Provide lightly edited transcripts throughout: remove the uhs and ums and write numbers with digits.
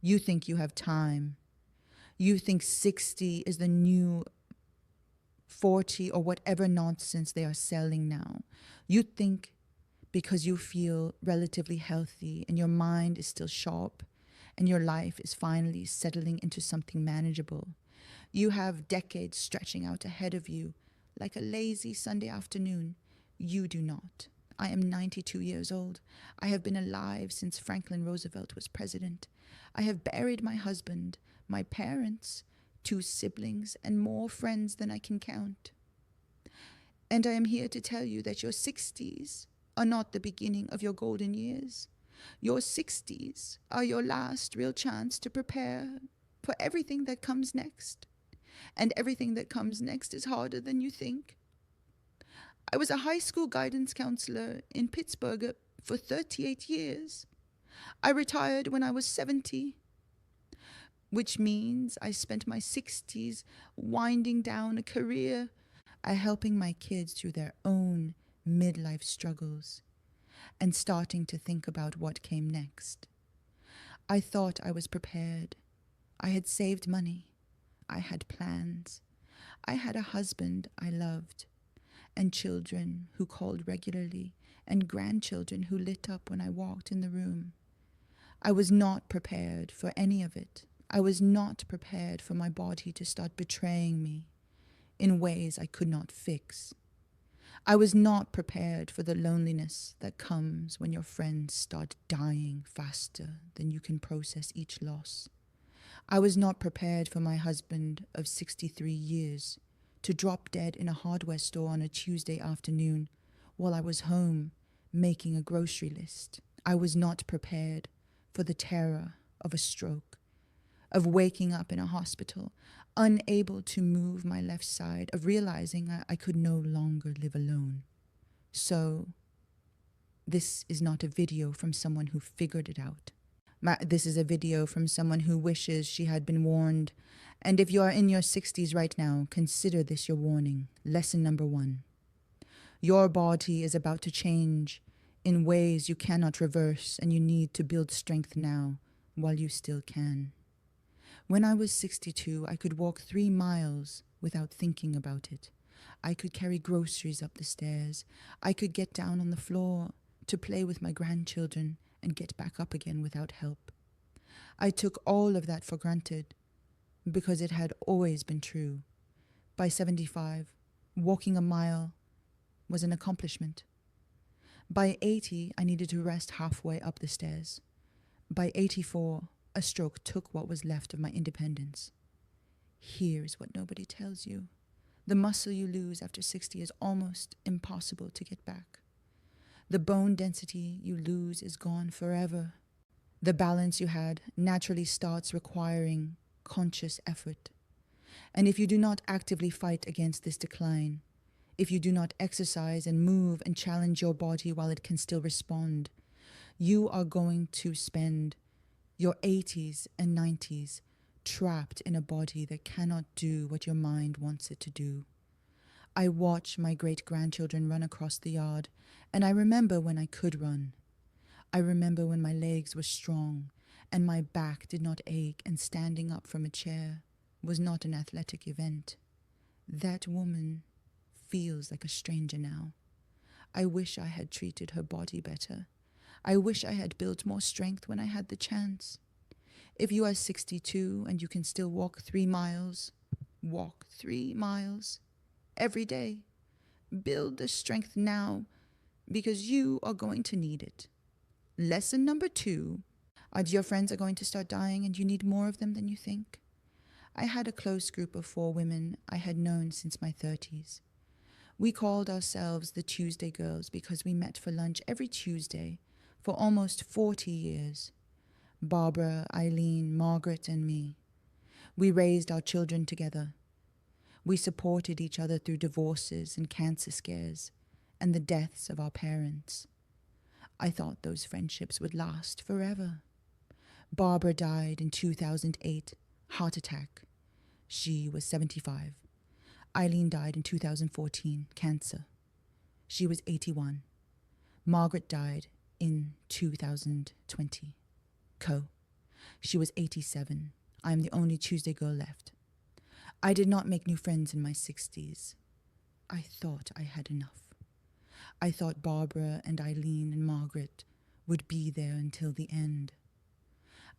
You think you have time. You think 60 is the new 40 or whatever nonsense they are selling now. You think because you feel relatively healthy and your mind is still sharp and your life is finally settling into something manageable. You have decades stretching out ahead of you like a lazy Sunday afternoon. You do not. I am 92 years old. I have been alive since Franklin Roosevelt was president. I have buried my husband, my parents, 2 siblings, and more friends than I can count. And I am here to tell you that your 60s are not the beginning of your golden years. Your 60s are your last real chance to prepare for everything that comes next. And everything that comes next is harder than you think. I was a high school guidance counselor in Pittsburgh for 38 years. I retired when I was 70, which means I spent my 60s winding down a career helping my kids through their own midlife struggles and starting to think about what came next. I thought I was prepared. I had saved money. I had plans. I had a husband I loved, and children who called regularly, and grandchildren who lit up when I walked in the room. I was not prepared for any of it. I was not prepared for my body to start betraying me in ways I could not fix. I was not prepared for the loneliness that comes when your friends start dying faster than you can process each loss. I was not prepared for my husband of 63 years to drop dead in a hardware store on a Tuesday afternoon while I was home making a grocery list. I was not prepared for the terror of a stroke, of waking up in a hospital, unable to move my left side, of realizing I could no longer live alone. So, this is not a video from someone who figured it out. This is a video from someone who wishes she had been warned. And if you are in your 60s right now, consider this your warning. Lesson number 1. Your body is about to change in ways you cannot reverse, and you need to build strength now while you still can. When I was 62, I could walk 3 miles without thinking about it. I could carry groceries up the stairs. I could get down on the floor to play with my grandchildren and get back up again without help. I took all of that for granted because it had always been true. By 75, walking a mile was an accomplishment. By 80, I needed to rest halfway up the stairs. By 84, a stroke took what was left of my independence. Here's what nobody tells you. The muscle you lose after 60 is almost impossible to get back. The bone density you lose is gone forever. The balance you had naturally starts requiring conscious effort. And if you do not actively fight against this decline, if you do not exercise and move and challenge your body while it can still respond, you are going to spend your 80s and 90s trapped in a body that cannot do what your mind wants it to do. I watch my great-grandchildren run across the yard, and I remember when I could run. I remember when my legs were strong and my back did not ache and standing up from a chair was not an athletic event. That woman feels like a stranger now. I wish I had treated her body better. I wish I had built more strength when I had the chance. If you are 62 and you can still walk 3 miles, walk 3 miles every day. Build the strength now because you are going to need it. Lesson number 2, your friends are going to start dying and you need more of them than you think. I had a close group of 4 women I had known since my 30s. We called ourselves the Tuesday Girls because we met for lunch every Tuesday for almost 40 years. Barbara, Eileen, Margaret, and me. We raised our children together. We supported each other through divorces and cancer scares and the deaths of our parents. I thought those friendships would last forever. Barbara died in 2008, heart attack. She was 75. Eileen died in 2014, cancer. She was 81. Margaret died in 2020, co. She was 87. I am the only Tuesday girl left. I did not make new friends in my 60s. I thought I had enough. I thought Barbara and Eileen and Margaret would be there until the end.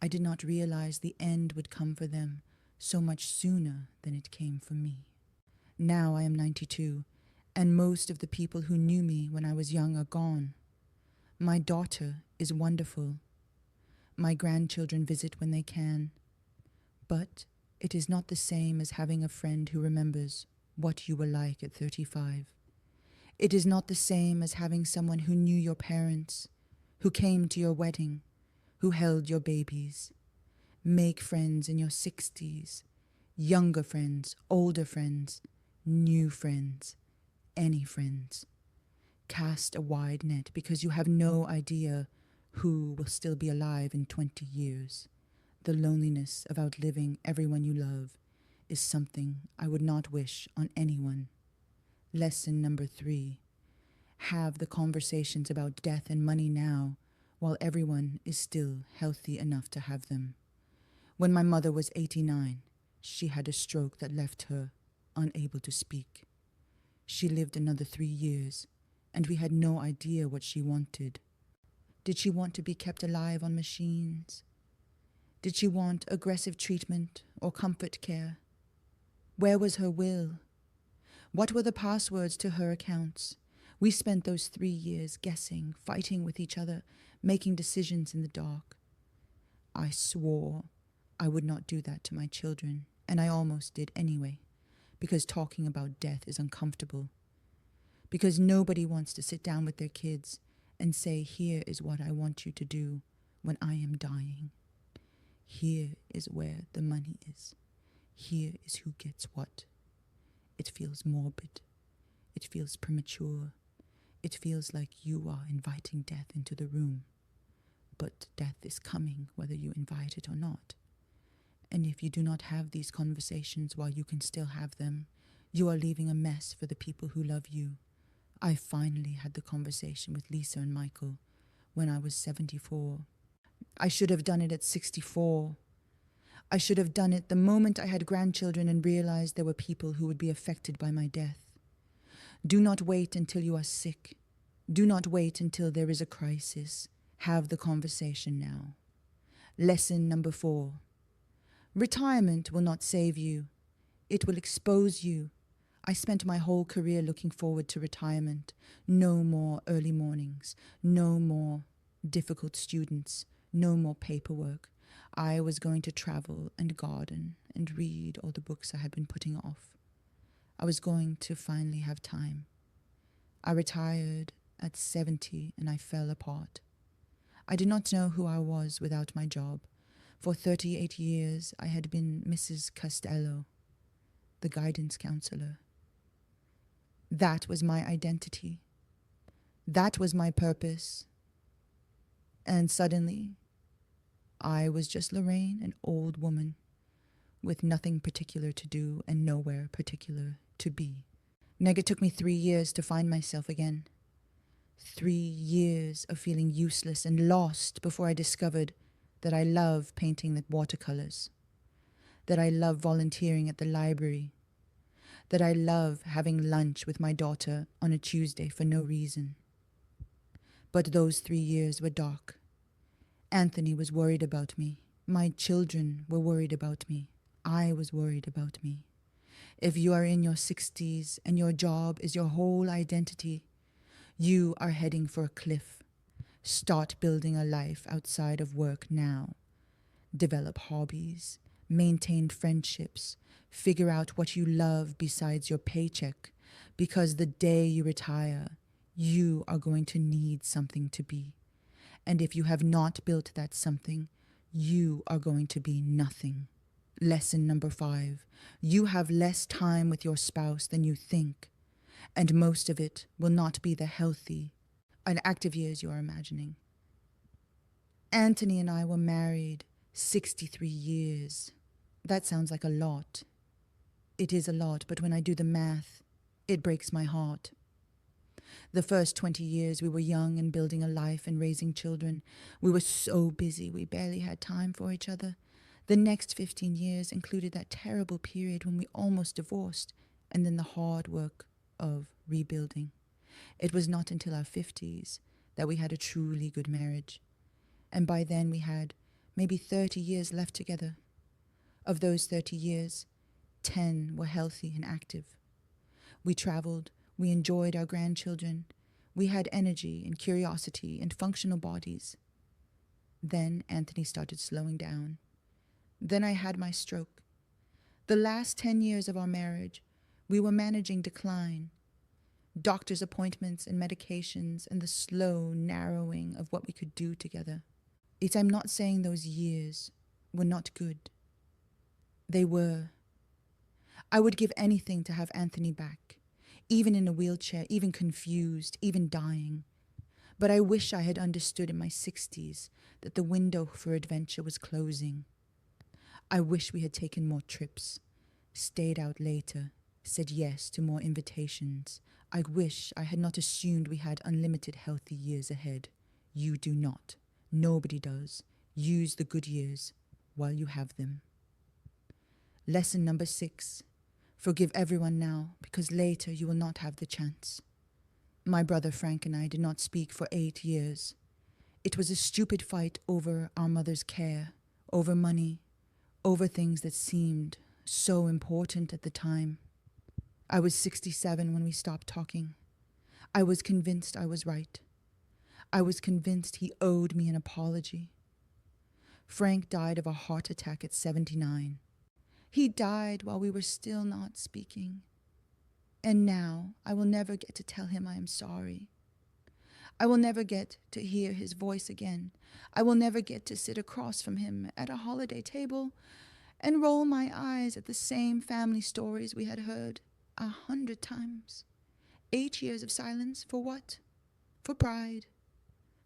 I did not realize the end would come for them so much sooner than it came for me. Now I am 92, and most of the people who knew me when I was young are gone. My daughter is wonderful. My grandchildren visit when they can. But it is not the same as having a friend who remembers what you were like at 35. It is not the same as having someone who knew your parents, who came to your wedding, who held your babies. Make friends in your 60s, younger friends, older friends, new friends, any friends. Cast a wide net because you have no idea who will still be alive in 20 years. The loneliness of outliving everyone you love is something I would not wish on anyone. Lesson number 3. Have the conversations about death and money now, while everyone is still healthy enough to have them. When my mother was 89, she had a stroke that left her unable to speak. She lived another 3 years, and we had no idea what she wanted. Did she want to be kept alive on machines? Did she want aggressive treatment or comfort care? Where was her will? What were the passwords to her accounts? We spent those 3 years guessing, fighting with each other, making decisions in the dark. I swore I would not do that to my children, and I almost did anyway, because talking about death is uncomfortable. Because nobody wants to sit down with their kids and say, here is what I want you to do when I am dying. Here is where the money is. Here is who gets what. It feels morbid. It feels premature. It feels like you are inviting death into the room. But death is coming whether you invite it or not. And if you do not have these conversations while you can still have them, you are leaving a mess for the people who love you. I finally had the conversation with Lisa and Michael when I was 74. I should have done it at 64. I should have done it the moment I had grandchildren and realized there were people who would be affected by my death. Do not wait until you are sick. Do not wait until there is a crisis. Have the conversation now. Lesson number 4. Retirement will not save you. It will expose you. I spent my whole career looking forward to retirement. No more early mornings. No more difficult students. No more paperwork. I was going to travel and garden and read all the books I had been putting off. I was going to finally have time. I retired at 70 and I fell apart. I did not know who I was without my job. For 38 years, I had been Mrs. Costello, the guidance counselor. That was my identity. That was my purpose. And suddenly, I was just Lorraine, an old woman, with nothing particular to do and nowhere particular to be. It took me 3 years to find myself again. 3 years of feeling useless and lost before I discovered that I love painting the watercolors, that I love volunteering at the library, that I love having lunch with my daughter on a Tuesday for no reason. But those 3 years were dark. Anthony was worried about me. My children were worried about me. I was worried about me. If you are in your 60s and your job is your whole identity, you are heading for a cliff. Start building a life outside of work now. Develop hobbies, maintain friendships, figure out what you love besides your paycheck, because the day you retire, you are going to need something to be. And if you have not built that something, you are going to be nothing. Lesson number 5. You have less time with your spouse than you think, and most of it will not be the healthy and active years you are imagining. Anthony and I were married 63 years. That sounds like a lot. It is a lot, but when I do the math, it breaks my heart. The first 20 years, we were young and building a life and raising children. We were so busy, we barely had time for each other. The next 15 years included that terrible period when we almost divorced, and then the hard work of rebuilding. It was not until our 50s that we had a truly good marriage. And by then we had maybe 30 years left together. Of those 30 years, 10 were healthy and active. We traveled, we enjoyed our grandchildren, we had energy and curiosity and functional bodies. Then Anthony started slowing down. Then I had my stroke. The last 10 years of our marriage, we were managing decline, doctor's appointments and medications, and the slow narrowing of what we could do together. I'm not saying those years were not good. They were. I would give anything to have Anthony back, even in a wheelchair, even confused, even dying. But I wish I had understood in my 60s that the window for adventure was closing. I wish we had taken more trips, stayed out later, said yes to more invitations. I wish I had not assumed we had unlimited healthy years ahead. You do not. Nobody does. Use the good years while you have them. Lesson number 6. Forgive everyone now, because later you will not have the chance. My brother Frank and I did not speak for 8 years. It was a stupid fight over our mother's care, over money, over things that seemed so important at the time. I was 67 when we stopped talking. I was convinced I was right. I was convinced he owed me an apology. Frank died of a heart attack at 79. He died while we were still not speaking. And now I will never get to tell him I am sorry. I will never get to hear his voice again. I will never get to sit across from him at a holiday table and roll my eyes at the same family stories we had heard 100 times. 8 years of silence for what? For pride.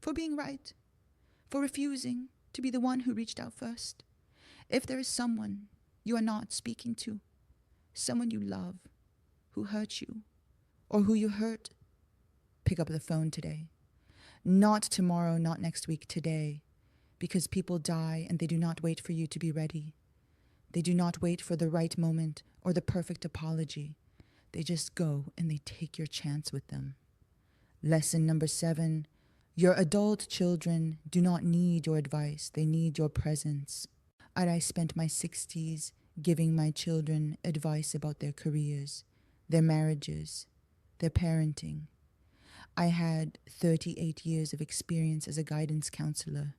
For being right. For refusing to be the one who reached out first. If there is someone you are not speaking to, someone you love, who hurt you, or who you hurt, pick up the phone today. Not tomorrow, not next week, today. Because people die and they do not wait for you to be ready. They do not wait for the right moment or the perfect apology. They just go and they take your chance with them. Lesson number 7. Your adult children do not need your advice. They need your presence. I spent my 60s giving my children advice about their careers, their marriages, their parenting. I had 38 years of experience as a guidance counselor.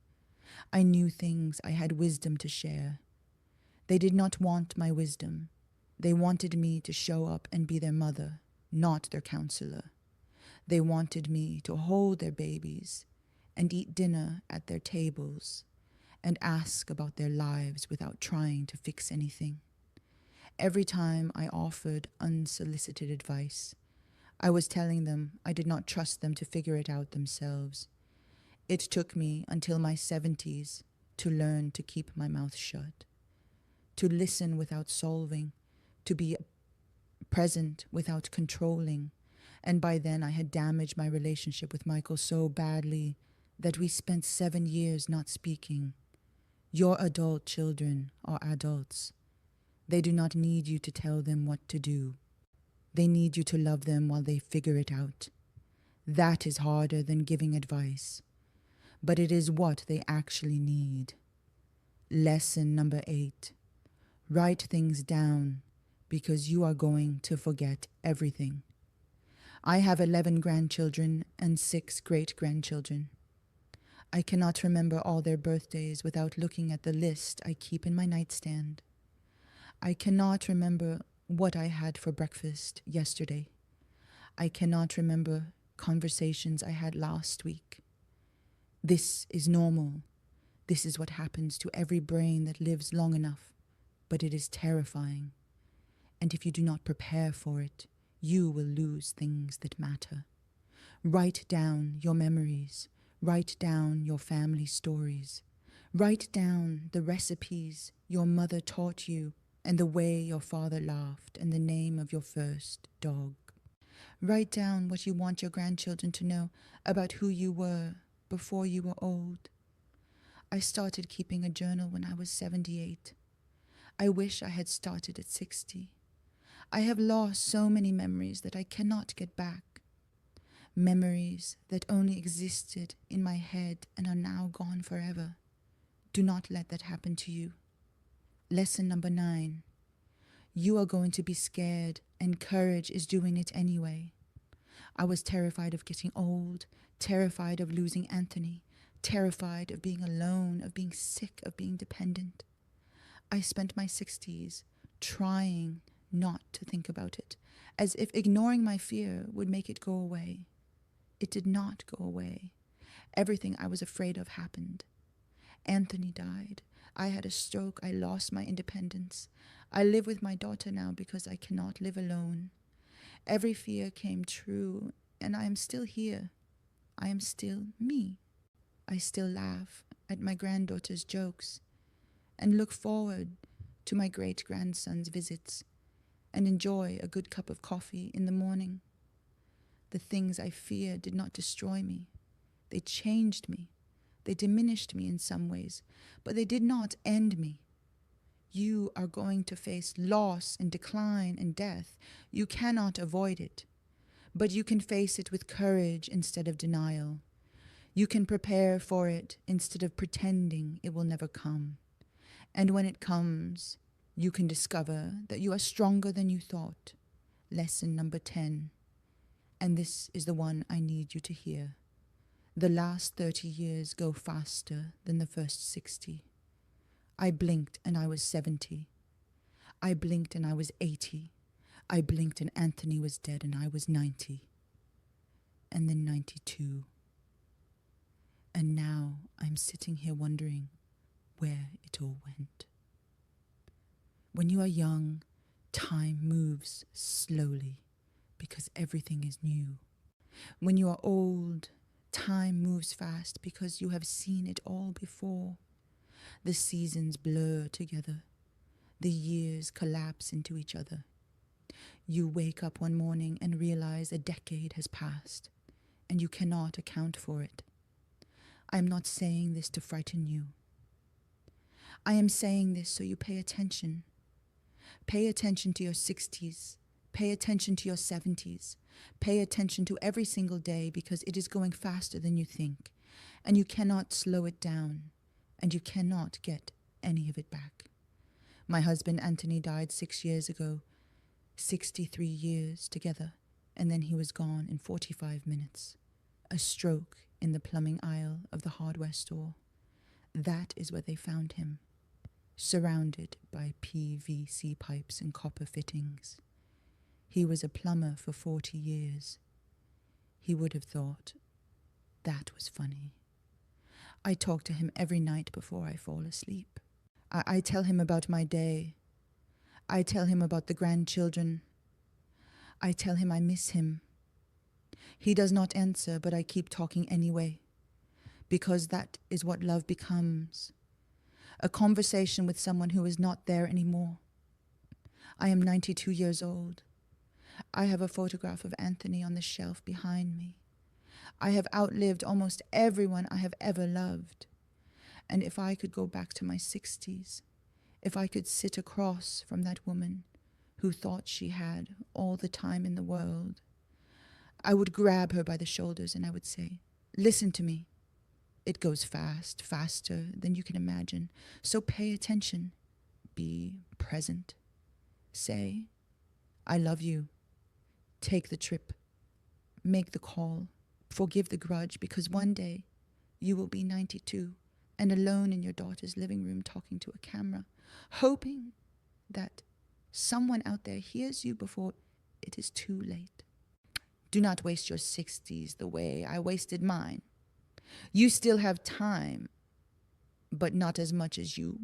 I knew things. I had wisdom to share. They did not want my wisdom. They wanted me to show up and be their mother, not their counselor. They wanted me to hold their babies and eat dinner at their tables and ask about their lives without trying to fix anything. Every time I offered unsolicited advice, I was telling them I did not trust them to figure it out themselves. It took me until my 70s to learn to keep my mouth shut, to listen without solving, to be present without controlling. And by then I had damaged my relationship with Michael so badly that we spent 7 years not speaking. Your adult children are adults. They do not need you to tell them what to do. They need you to love them while they figure it out. That is harder than giving advice, but it is what they actually need. Lesson number 8. Write things down because you are going to forget everything. I have 11 grandchildren and 6 great-grandchildren. I cannot remember all their birthdays without looking at the list I keep in my nightstand. I cannot remember what I had for breakfast yesterday. I cannot remember conversations I had last week. This is normal. This is what happens to every brain that lives long enough, but it is terrifying. And if you do not prepare for it, you will lose things that matter. Write down your memories. Write down your family stories. Write down the recipes your mother taught you and the way your father laughed and the name of your first dog. Write down what you want your grandchildren to know about who you were before you were old. I started keeping a journal when I was 78. I wish I had started at 60. I have lost so many memories that I cannot get back. Memories that only existed in my head and are now gone forever. Do not let that happen to you. Lesson number 9. You are going to be scared, and courage is doing it anyway. I was terrified of getting old, terrified of losing Anthony, terrified of being alone, of being sick, of being dependent. I spent my 60s trying not to think about it, as if ignoring my fear would make it go away. It did not go away. Everything I was afraid of happened. Anthony died. I had a stroke. I lost my independence. I live with my daughter now because I cannot live alone. Every fear came true, and I am still here. I am still me. I still laugh at my granddaughter's jokes and look forward to my great-grandson's visits and enjoy a good cup of coffee in the morning. The things I feared did not destroy me. They changed me. They diminished me in some ways, but they did not end me. You are going to face loss and decline and death. You cannot avoid it, but you can face it with courage instead of denial. You can prepare for it instead of pretending it will never come. And when it comes, you can discover that you are stronger than you thought. Lesson number 10. And this is the one I need you to hear. The last 30 years go faster than the first 60. I blinked and I was 70. I blinked and I was 80. I blinked and Anthony was dead and I was 90. And then 92. And now I'm sitting here wondering where it all went. When you are young, time moves slowly because everything is new. When you are old, time moves fast because you have seen it all before. The seasons blur together. The years collapse into each other. You wake up one morning and realize a decade has passed, and you cannot account for it. I am not saying this to frighten you. I am saying this so you pay attention. Pay attention to your 60s. Pay attention to your 70s. Pay attention to every single day because it is going faster than you think, and you cannot slow it down, and you cannot get any of it back. My husband Anthony died 6 years ago, 63 years together, and then he was gone in 45 minutes. A stroke in the plumbing aisle of the hardware store. That is where they found him, surrounded by PVC pipes and copper fittings. He was a plumber for 40 years. He would have thought that was funny. I talk to him every night before I fall asleep. I tell him about my day. I tell him about the grandchildren. I tell him I miss him. He does not answer, but I keep talking anyway, because that is what love becomes. A conversation with someone who is not there anymore. I am 92 years old. I have a photograph of Anthony on the shelf behind me. I have outlived almost everyone I have ever loved. And if I could go back to my 60s, if I could sit across from that woman who thought she had all the time in the world, I would grab her by the shoulders and I would say, listen to me. It goes fast, faster than you can imagine. So pay attention. Be present. Say, I love you. Take the trip. Make the call. Forgive the grudge, because one day you will be 92 and alone in your daughter's living room talking to a camera, hoping that someone out there hears you before it is too late. Do not waste your 60s the way I wasted mine. You still have time, but not as much as you